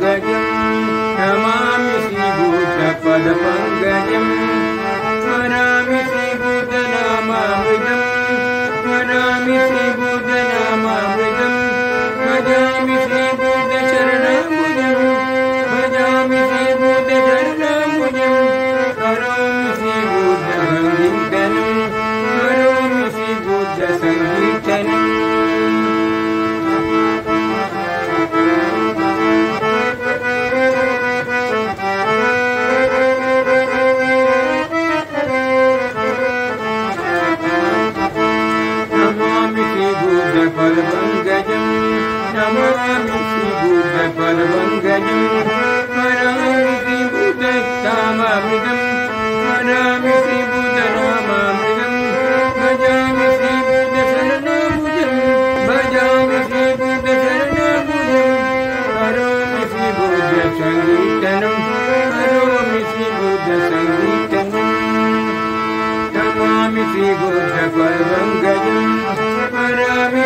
पङ्कजं नमामि श्रीभूतपदपङ्कजं स्मरामि श्रीभूतनामामृतं स्मरामि श्रीभूतनामामृतं भजामि श्रीभूतचरणाम्बुजं भजामि श्रीभूतचरणाम्बुजं करोमि श्रीभूतसङ्कीर्तनं करोमि श्रीभूतसङ्कीर्तनम् पदपङ्कजं नमामि श्रीभूतपदपङ्कजं स्मरामि श्रीभूतनामामृतं स्मरामि श्रीभूतनामामृतं भजामि श्रीभूतशरणाम्बुजं भजामि श्रीभूतशरणाम्बुजं करोमि श्रीभूतसङ्कीर्तनं करोमि श्रीभूतसङ्कीर्तनम् नमामि श्रीभूतपदपङ्कजं स्मरामि